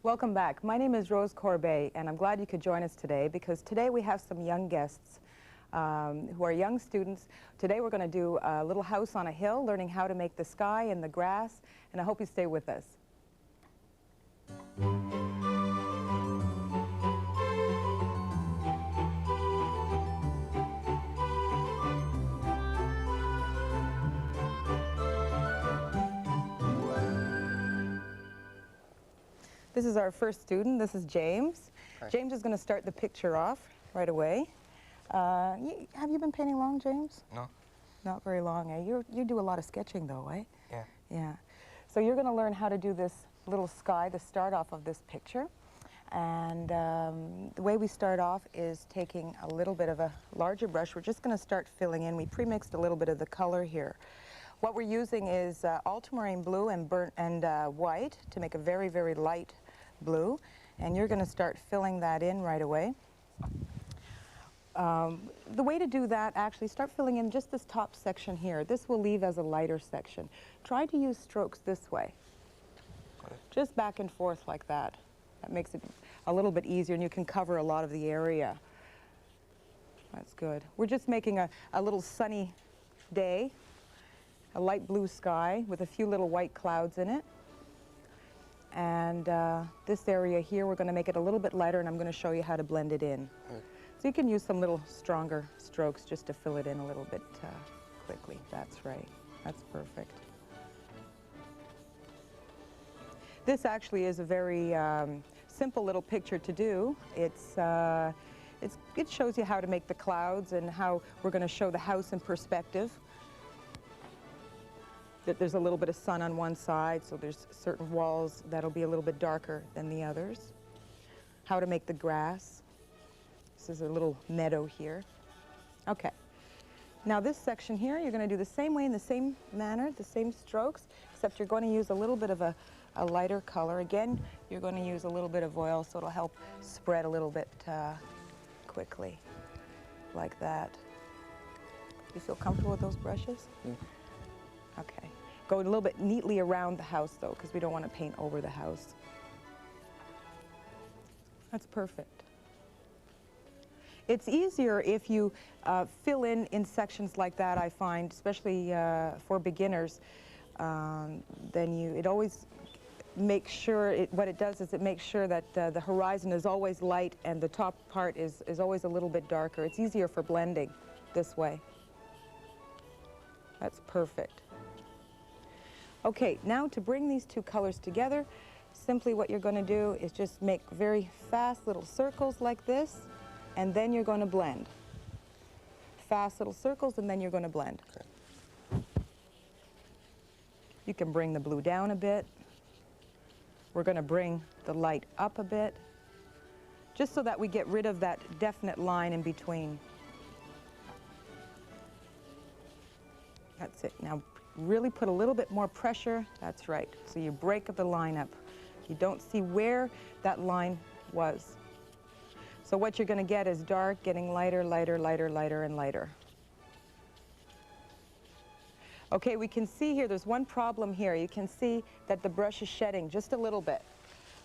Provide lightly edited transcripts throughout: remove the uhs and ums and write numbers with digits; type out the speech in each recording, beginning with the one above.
Welcome back. My name is Rose Corbeil, and I'm glad you could join us today because today we have some young guests who are young students. Today we're going to do a little house on a hill, learning how to make the sky and the grass, and I hope you stay with us. This is our first student. This is James. Hi. James is going to start the picture off right away. Have you been painting long, James? No. Not very long, eh? You do a lot of sketching, though, eh? Yeah. Yeah. So you're going to learn how to do this little sky, the start off of this picture. And the way we start off is taking a little bit of a larger brush. We're just going to start filling in. We pre-mixed a little bit of the color here. What we're using is ultramarine blue and white to make a very, very light blue, and you're going to start filling that in right away. The way to do that, actually, start filling in just this top section here. This will leave as a lighter section. Try to use strokes this way. Just back and forth like that. That makes it a little bit easier, and you can cover a lot of the area. That's good. We're just making a little sunny day, a light blue sky with a few little white clouds in it. And this area here, we're going to make it a little bit lighter, and I'm going to show you how to blend it in. So you can use some little stronger strokes just to fill it in a little bit quickly. That's right. That's perfect. This actually is a very simple little picture to do. It shows you how to make the clouds and how we're going to show the house in perspective. That there's a little bit of sun on one side, so there's certain walls that'll be a little bit darker than the others. How to make the grass. This is a little meadow here. Okay. Now this section here, you're going to do the same way in the same manner, the same strokes, except you're going to use a little bit of a lighter color. Again, you're going to use a little bit of oil, so it'll help spread a little bit quickly, like that. You feel comfortable with those brushes? Yeah. Okay. Go a little bit neatly around the house, though, because we don't want to paint over the house. That's perfect. It's easier if you fill in sections like that, I find, especially for beginners. It always makes sure, what it does is it makes sure that the horizon is always light and the top part is always a little bit darker. It's easier for blending this way. That's perfect. Okay, now to bring these two colors together, simply what you're going to do is just make very fast little circles like this, and then you're going to blend. Fast little circles, and then you're going to blend. Okay. You can bring the blue down a bit. We're going to bring the light up a bit, just so that we get rid of that definite line in between. That's it. Now, really put a little bit more pressure. That's right. So you break the line up. You don't see where that line was. So what you're going to get is dark getting lighter, lighter, lighter, lighter, and lighter. Okay, we can see here, there's one problem here. You can see that the brush is shedding just a little bit.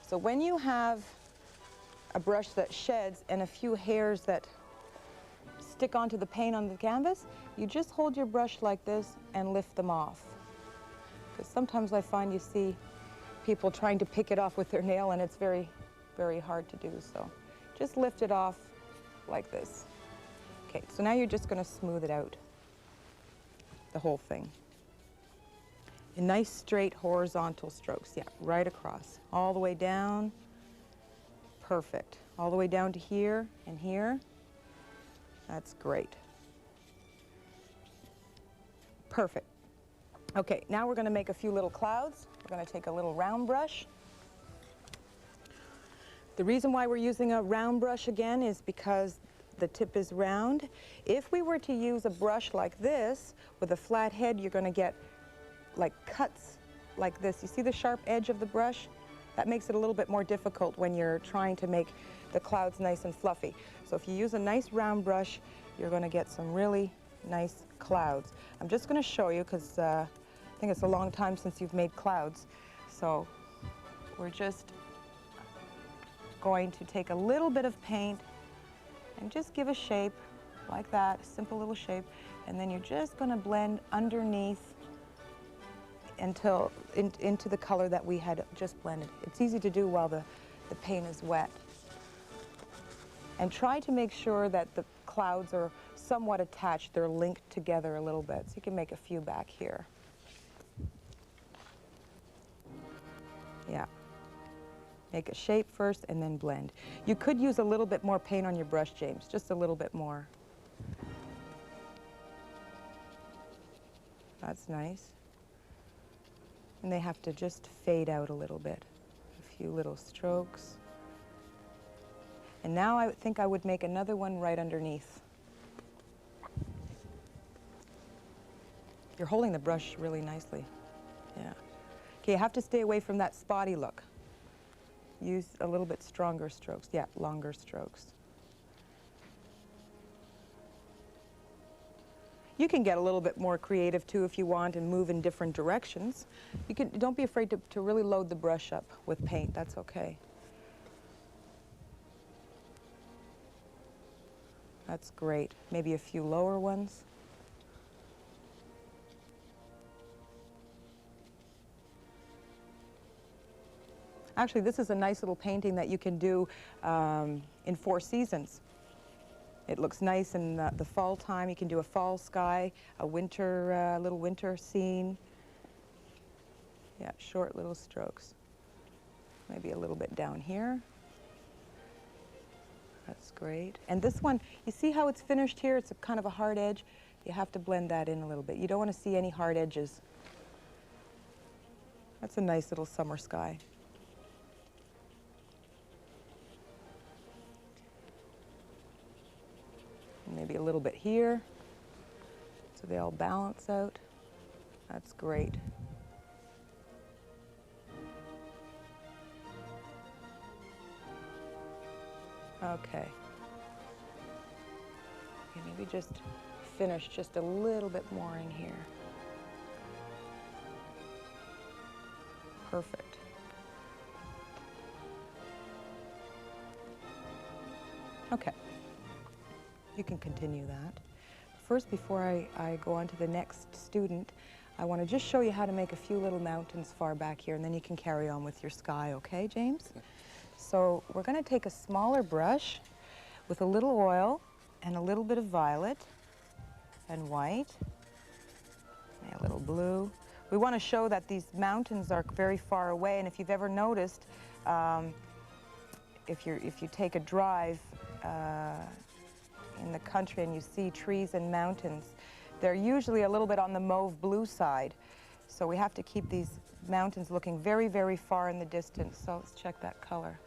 So when you have a brush that sheds and a few hairs that stick onto the paint on the canvas, you just hold your brush like this and lift them off. Because sometimes I find you see people trying to pick it off with their nail, and it's very, very hard to do so. Just lift it off like this. Okay, so now you're just going to smooth it out, the whole thing. In nice straight horizontal strokes, yeah, right across, all the way down. Perfect. All the way down to here and here. That's great. Perfect. Okay, now we're going to make a few little clouds. We're going to take a little round brush. The reason why we're using a round brush again is because the tip is round. If we were to use a brush like this with a flat head, you're going to get like cuts like this. You see the sharp edge of the brush? That makes it a little bit more difficult when you're trying to make the clouds nice and fluffy. So if you use a nice round brush, you're going to get some really nice clouds. I'm just going to show you because I think it's a long time since you've made clouds. So we're just going to take a little bit of paint and just give a shape like that, a simple little shape, and then you're just going to blend underneath until into the color that we had just blended. It's easy to do while the paint is wet. And try to make sure that the clouds are somewhat attached, they're linked together a little bit. So you can make a few back here. Yeah. Make a shape first and then blend. You could use a little bit more paint on your brush, James, just a little bit more. That's nice. And they have to just fade out a little bit. A few little strokes. And now I think I would make another one right underneath. You're holding the brush really nicely. Yeah. Okay, you have to stay away from that spotty look. Use a little bit stronger strokes. Yeah, longer strokes. You can get a little bit more creative too if you want and move in different directions. Don't be afraid to really load the brush up with paint. That's okay. That's great. Maybe a few lower ones. Actually, this is a nice little painting that you can do in 4 seasons. It looks nice in the fall time. You can do a fall sky, a winter, little winter scene. Yeah, short little strokes. Maybe a little bit down here. That's great. And this one, you see how it's finished here? It's a kind of a hard edge. You have to blend that in a little bit. You don't want to see any hard edges. That's a nice little summer sky. Maybe a little bit here, so they all balance out. That's great. Okay. Maybe just finish just a little bit more in here. Perfect. Okay. You can continue that. First, before I go on to the next student, I want to just show you how to make a few little mountains far back here, and then you can carry on with your sky, okay, James? So we're going to take a smaller brush with a little oil and a little bit of violet and white, and a little blue. We want to show that these mountains are very far away, and if you've ever noticed, if you take a drive in the country and you see trees and mountains, they're usually a little bit on the mauve blue side. So we have to keep these mountains looking very, very far in the distance. So let's check that color.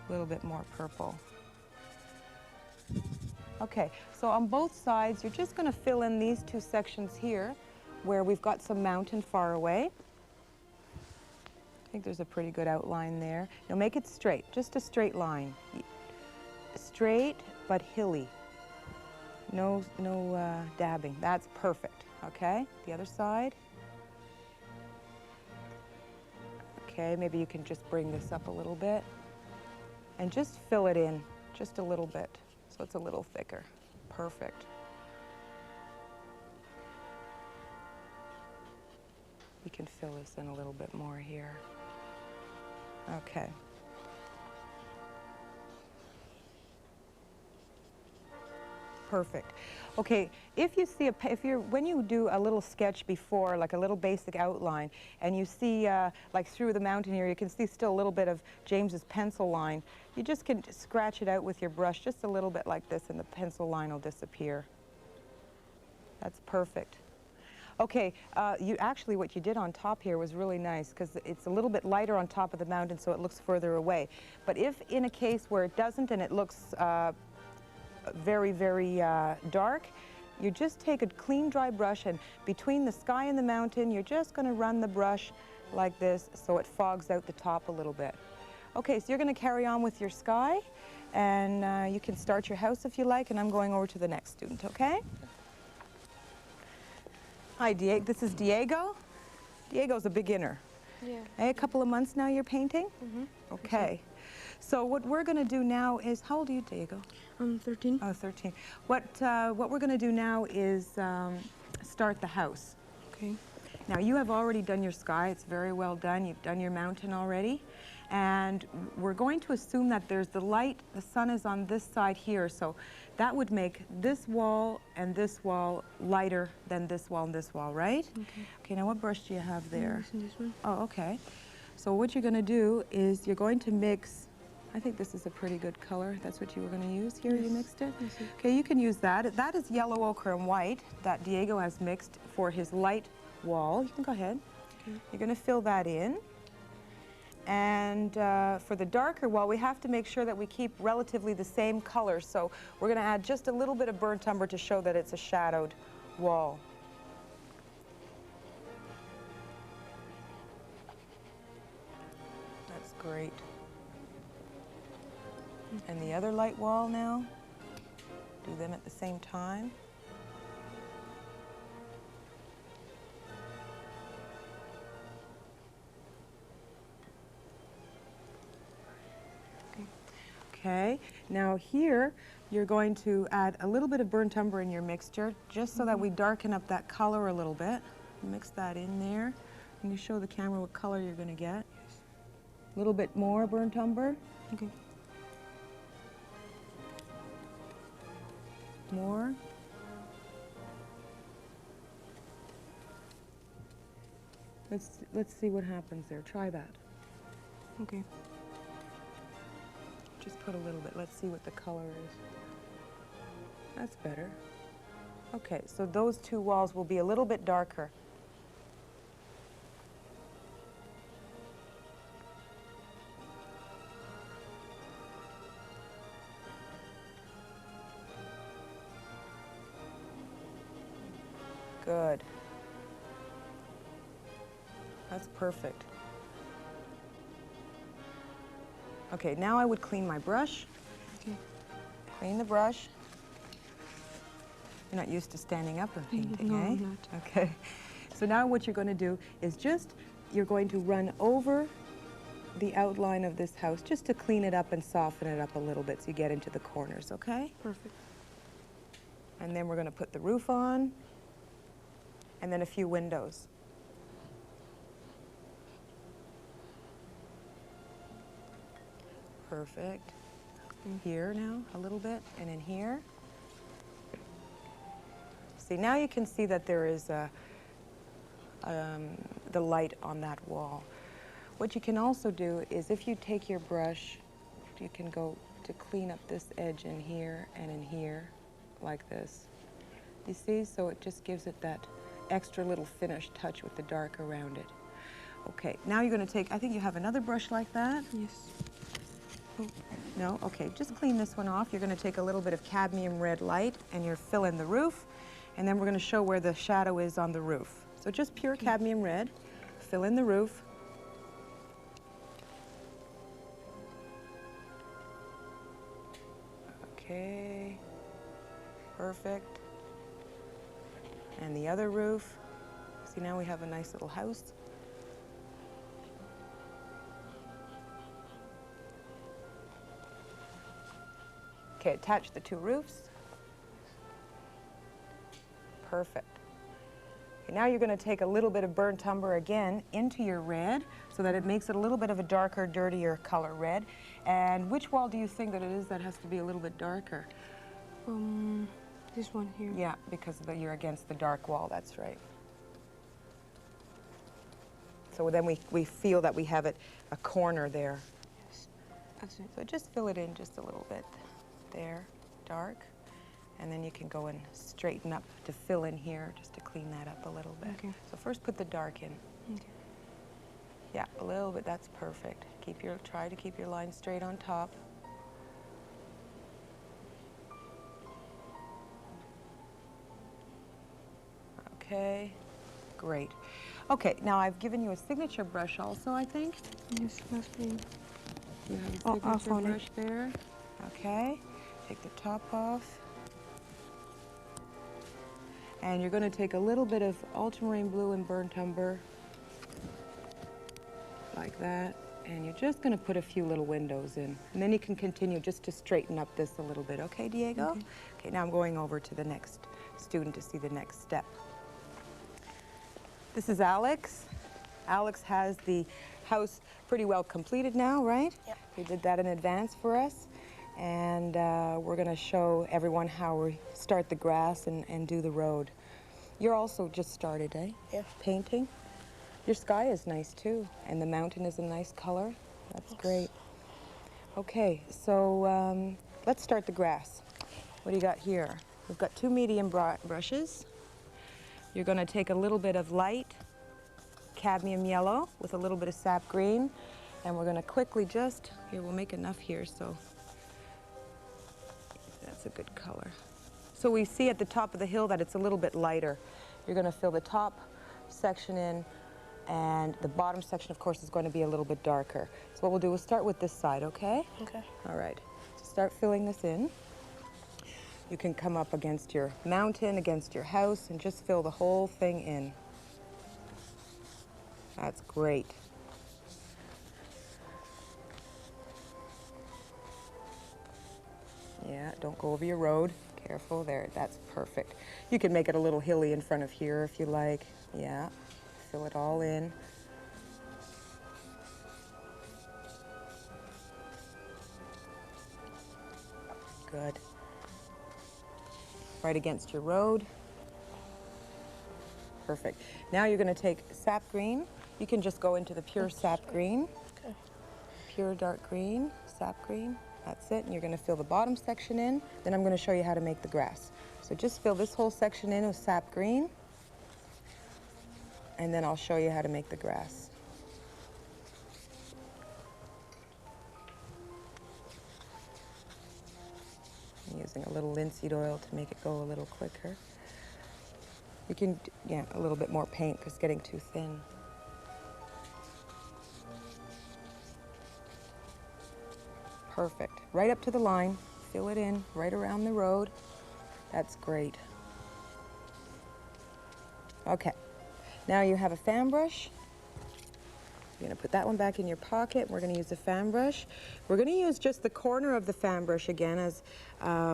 A little bit more purple. Okay, so on both sides, you're just going to fill in these 2 sections here where we've got some mountain far away. I think there's a pretty good outline there. Now make it straight, just a straight line. Straight but hilly. No dabbing. That's perfect. Okay, the other side. Okay, maybe you can just bring this up a little bit and just fill it in just a little bit so it's a little thicker. Perfect. We can fill this in a little bit more here. Okay. Perfect. Okay, if you see when you do a little sketch before, like a little basic outline, and you see like through the mountain here, you can see still a little bit of James's pencil line. You just can scratch it out with your brush just a little bit like this, and the pencil line will disappear. That's perfect. Okay, actually what you did on top here was really nice because it's a little bit lighter on top of the mountain, so it looks further away. But if in a case where it doesn't and it looks very, very dark, you just take a clean, dry brush, and between the sky and the mountain, you're just going to run the brush like this so it fogs out the top a little bit. Okay, so you're going to carry on with your sky, and you can start your house if you like, and I'm going over to the next student, okay? Hi, Diego. This is Diego. Diego's a beginner. Yeah. A couple of months now you're painting? Mm-hmm. Okay. So what we're going to do now is, how old are you, Diego? I'm 13. Oh, 13. What we're going to do now is start the house. Okay. Now, you have already done your sky. It's very well done. You've done your mountain already. And we're going to assume that there's the light, the sun is on this side here, so that would make this wall and this wall lighter than this wall and this wall, right? Okay. Okay, now what brush do you have there? This one. Oh, okay. So what you're going to do is you're going to mix, I think this is a pretty good color. That's what you were going to use here. Yes. You mixed it? Yes, sir. Okay, you can use that. That is yellow ochre and white that Diego has mixed for his light wall. You can go ahead. Okay. You're going to fill that in. And for the darker wall, we have to make sure that we keep relatively the same color. So we're going to add just a little bit of burnt umber to show that it's a shadowed wall. That's great. And the other light wall now, do them at the same time. Okay, now here you're going to add a little bit of burnt umber in your mixture just so that we darken up that color a little bit. Mix that in there. Can you show the camera what color you're going to get? A little bit more burnt umber. Okay. More. Let's see what happens there. Try that. Okay. Just put a little bit. Let's see what the color is. That's better. Okay, so those two walls will be a little bit darker. Good. That's perfect. Okay, now I would clean my brush. Okay. Clean the brush. You're not used to standing up and painting, No, eh? I'm not. Okay. So now what you're going to do is you're going to run over the outline of this house just to clean it up and soften it up a little bit so you get into the corners, okay? Perfect. And then we're going to put the roof on and then a few windows. Perfect. Here now, a little bit, and in here. See, now you can see that there is the light on that wall. What you can also do is if you take your brush, you can go to clean up this edge in here and in here, like this. You see? So it just gives it that extra little finish touch with the dark around it. Okay, now you're going to take, I think you have another brush like that? Yes. Oh, no? Okay, just clean this one off. You're going to take a little bit of cadmium red light and you're fill in the roof, and then we're going to show where the shadow is on the roof. So just pure cadmium red, fill in the roof. Okay, perfect. And the other roof. See, now we have a nice little house. Okay, attach the two roofs. Perfect. Okay, now you're going to take a little bit of burnt umber again into your red so that it makes it a little bit of a darker, dirtier color red. And which wall do you think that it is that has to be a little bit darker? This one here. Yeah, because you're against the dark wall, that's right. So then we feel that we have a corner there. Yes. That's it. So just fill it in just a little bit there, dark. And then you can go and straighten up to fill in here, just to clean that up a little bit. Okay. So first put the dark in. Okay. Yeah, a little bit, that's perfect. Try to keep your line straight on top. Okay, great. Okay, now I've given you a signature brush also, I think. Yes, must be. You have a signature brush there. Okay, take the top off. And you're going to take a little bit of ultramarine blue and burnt umber. like that. And you're just going to put a few little windows in. And then you can continue just to straighten up this a little bit. Okay, Diego? Okay. Okay, now I'm going over to the next student to see the next step. This is Alex. Alex has the house pretty well completed now, right? Yep. He did that in advance for us. And we're going to show everyone how we start the grass and do the road. You're also just started, eh? Yeah. Painting. Your sky is nice too, and the mountain is a nice color. That's great. Okay, so let's start the grass. What do you got here? We've got 2 medium brushes. You're going to take a little bit of light cadmium yellow with a little bit of sap green, and we're going to quickly just, here, we'll make enough here, so that's a good color. So we see at the top of the hill that it's a little bit lighter. You're going to fill the top section in, and the bottom section, of course, is going to be a little bit darker. So what we'll do is start with this side, okay? Okay. All right. So start filling this in. You can come up against your mountain, against your house, and just fill the whole thing in. That's great. Yeah, don't go over your road. Careful there, that's perfect. You can make it a little hilly in front of here if you like. Yeah, fill it all in. Good. Right against your road. Perfect. Now you're going to take sap green. You can just go into the pure sap green. Okay. Pure dark green, sap green. That's it. And you're going to fill the bottom section in. Then I'm going to show you how to make the grass. So just fill this whole section in with sap green. And then I'll show you how to make the grass. I'm using a little linseed oil to make it go a little quicker. You can, yeah, a little bit more paint because it's getting too thin. Perfect. Right up to the line. Fill it in right around the road. That's great. Okay. Now you have a fan brush. You're going to put that one back in your pocket. We're going to use a fan brush. We're going to use just the corner of the fan brush again, as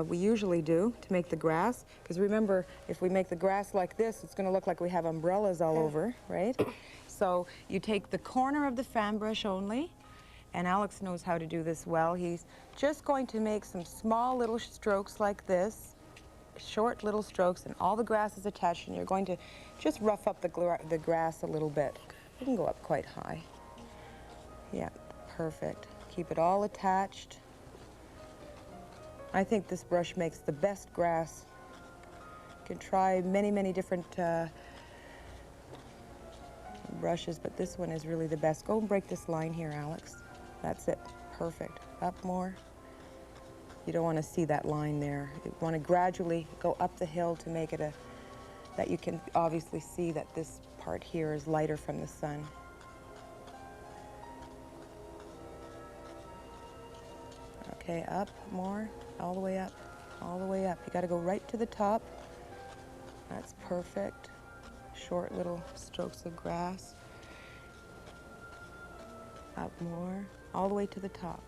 we usually do, to make the grass. Because remember, if we make the grass like this, it's going to look like we have umbrellas all over, right? So you take the corner of the fan brush only, and Alex knows how to do this well. He's just going to make some small little strokes like this, short little strokes, and all the grass is attached, and you're going to just rough up the grass a little bit. You can go up quite high. Yeah, perfect. Keep it all attached. I think this brush makes the best grass. You can try many, many different brushes, but this one is really the best. Go and break this line here, Alex. That's it. Perfect. Up more. You don't want to see that line there. You want to gradually go up the hill to make it that you can obviously see that this part here is lighter from the sun. Okay, up more, all the way up, all the way up. You got to go right to the top. That's perfect. Short little strokes of grass. Up more, all the way to the top.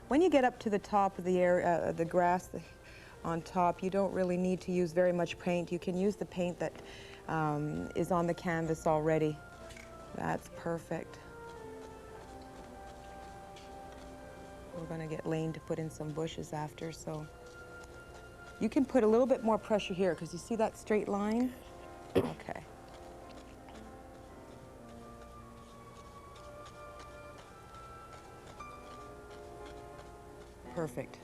When you get up to the top of the grass on top, you don't really need to use very much paint. You can use the paint that is on the canvas already. That's perfect. We're going to get Lane to put in some bushes after, so you can put a little bit more pressure here because you see that straight line? Okay. Perfect.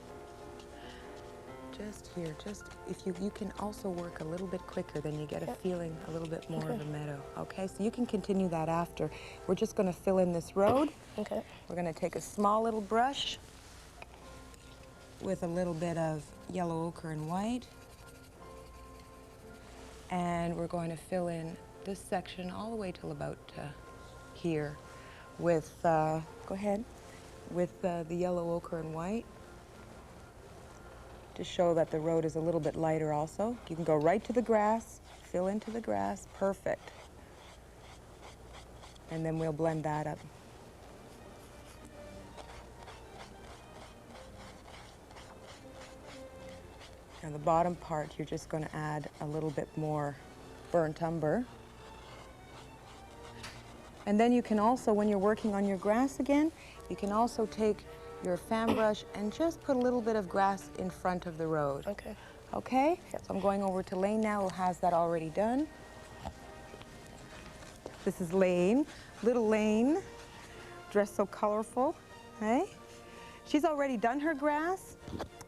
Just here, just if you can also work a little bit quicker, then you get a feeling a little bit more of a meadow. Okay, so you can continue that after. We're just going to fill in this road. Okay. We're going to take a small little brush with a little bit of yellow ochre and white, and we're going to fill in this section all the way till about here with go ahead, with the yellow ochre and white, to show that the road is a little bit lighter also. You can go right to the grass, fill into the grass, perfect. And then we'll blend that up. Now the bottom part, you're just going to add a little bit more burnt umber. And then you can also, when you're working on your grass again, you can also take your fan brush and just put a little bit of grass in front of the road. Okay. Okay? So I'm going over to Lane now, who has that already done. This is Lane, little Lane, dressed so colorful, hey? She's already done her grass,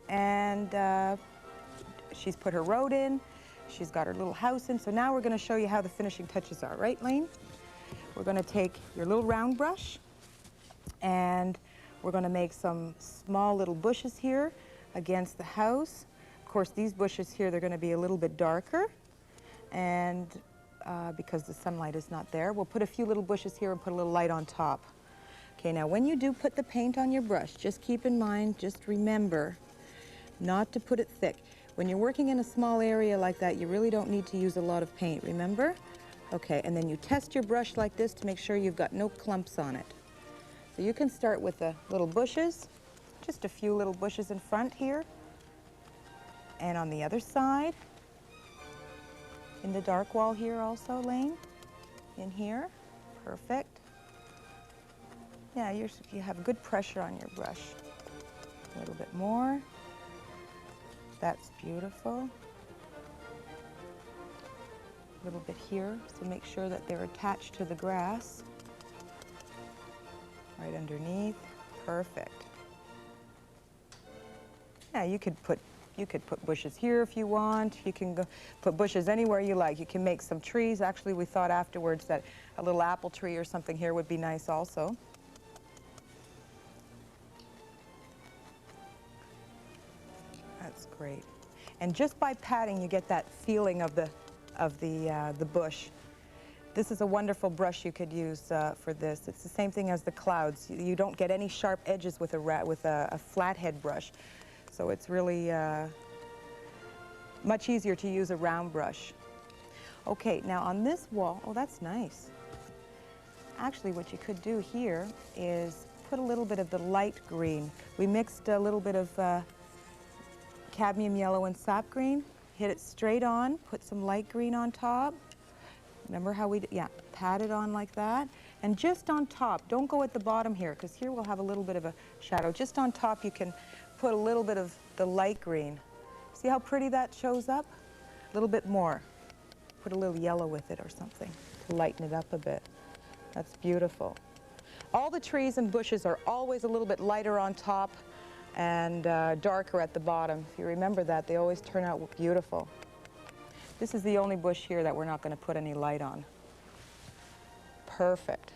and she's put her road in. She's got her little house in. So now we're going to show you how the finishing touches are, right, Lane? We're going to take your little round brush, and we're going to make some small little bushes here against the house. Of course, these bushes here, they're going to be a little bit darker, and because the sunlight is not there, we'll put a few little bushes here and put a little light on top. Okay, now when you do put the paint on your brush, just keep in mind, just remember not to put it thick. When you're working in a small area like that, you really don't need to use a lot of paint, remember? Okay, and then you test your brush like this to make sure you've got no clumps on it. So you can start with the little bushes, just a few little bushes in front here, and on the other side, in the dark wall here also, Lane, in here, perfect. Yeah, you have good pressure on your brush. A little bit more. That's beautiful. A little bit here, so make sure that they're attached to the grass. Right underneath, perfect. Yeah, you could put bushes here if you want. You can put bushes anywhere you like. You can make some trees. Actually, we thought afterwards that a little apple tree or something here would be nice also. That's great. And just by patting, you get that feeling of the bush. This is a wonderful brush you could use for this. It's the same thing as the clouds. You don't get any sharp edges with a flathead brush. So it's really much easier to use a round brush. Okay, now on this wall, oh, that's nice. Actually, what you could do here is put a little bit of the light green. We mixed a little bit of cadmium yellow and sap green, hit it straight on, put some light green on top. Remember how pat it on like that. And just on top, don't go at the bottom here, because here we'll have a little bit of a shadow. Just on top, you can put a little bit of the light green. See how pretty that shows up? A little bit more. Put a little yellow with it or something to lighten it up a bit. That's beautiful. All the trees and bushes are always a little bit lighter on top and darker at the bottom. If you remember that, they always turn out beautiful. This is the only bush here that we're not going to put any light on. Perfect.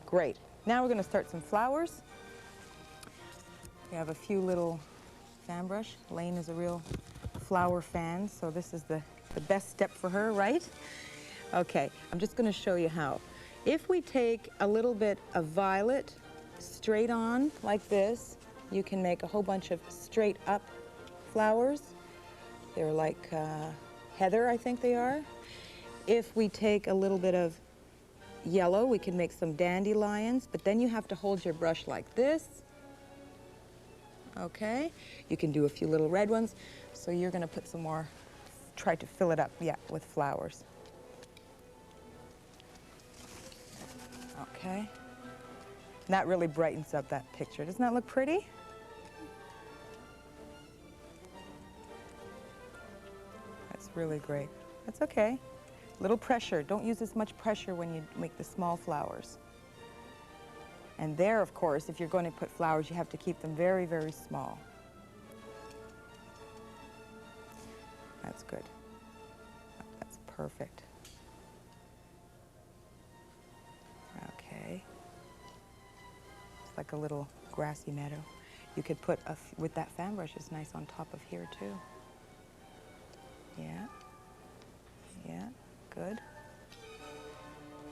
Great. Now we're going to start some flowers. We have a few little fan brush. Lane is a real flower fan, so this is the best step for her, right? Okay, I'm just going to show you how. If we take a little bit of violet straight on like this, you can make a whole bunch of straight up flowers. They're like heather, I think they are. If we take a little bit of yellow, we can make some dandelions, but then you have to hold your brush like this. Okay, you can do a few little red ones. So you're going to put some more, try to fill it up, yeah, with flowers. Okay. And that really brightens up that picture. Doesn't that look pretty? That's really great. That's okay. Little pressure. Don't use as much pressure when you make the small flowers. And there, of course, if you're going to put flowers, you have to keep them very, very small. That's good. That's perfect. Okay. It's like a little grassy meadow. You could put, with that fan brush, it's nice on top of here, too. Yeah. Yeah, good.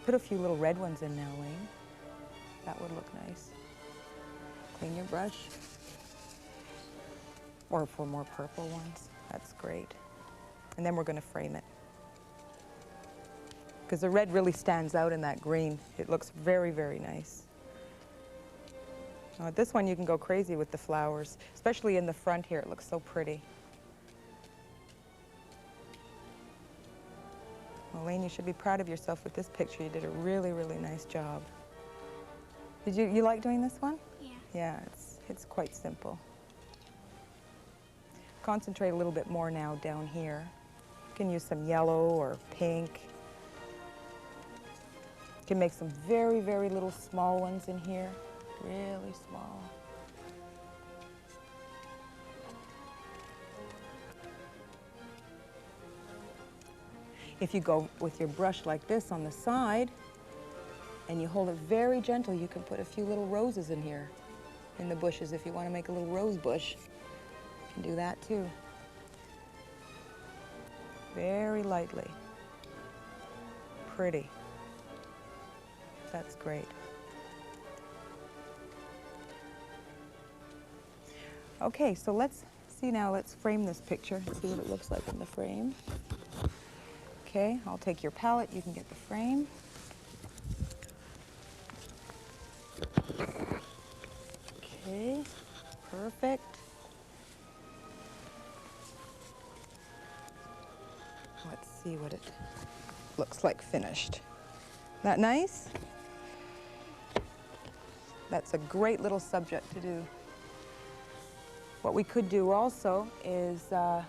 Put a few little red ones in now, Wayne. That would look nice. Clean your brush. Or for more purple ones. That's great. And then we're going to frame it. Because the red really stands out in that green. It looks very, very nice. Oh, this one you can go crazy with the flowers, especially in the front here. It looks so pretty. Well, Elaine, you should be proud of yourself with this picture. You did a really, really nice job. Did you like doing this one? Yeah. Yeah, it's quite simple. Concentrate a little bit more now down here. You can use some yellow or pink. You can make some very, very little small ones in here. Really small. If you go with your brush like this on the side and you hold it very gentle, you can put a few little roses in here, in the bushes. If you want to make a little rose bush, you can do that too. Very lightly. Pretty. That's great. Okay, so let's see now, let's frame this picture and see what it looks like in the frame. Okay, I'll take your palette, you can get the frame. Okay, perfect. Let's see what it looks like finished. That nice? That's a great little subject to do. What we could do also is, do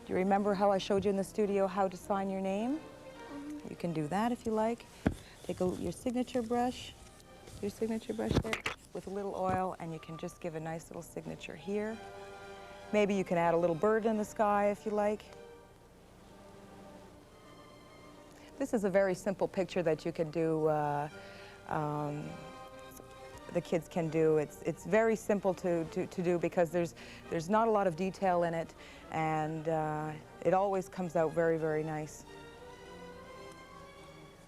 you remember how I showed you in the studio how to sign your name? Mm-hmm. You can do that if you like. Take your signature brush there with a little oil, and you can just give a nice little signature here. Maybe you can add a little bird in the sky if you like. This is a very simple picture that you can do, the kids can do. It's very simple to do because there's not a lot of detail in it, and it always comes out very, very nice.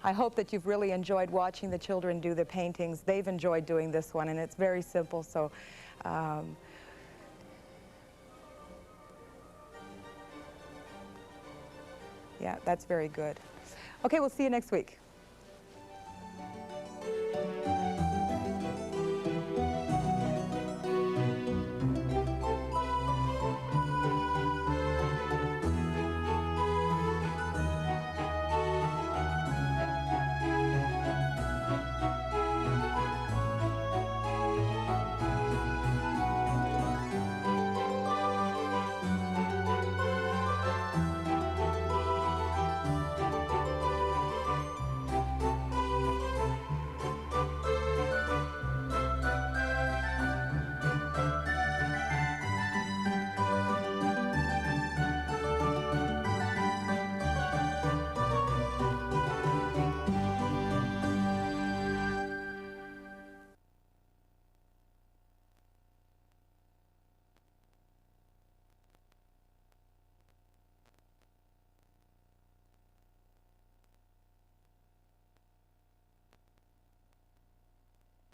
I hope that you've really enjoyed watching the children do the paintings. They've enjoyed doing this one, and it's very simple, so yeah, that's very good. Okay, we'll see you next week.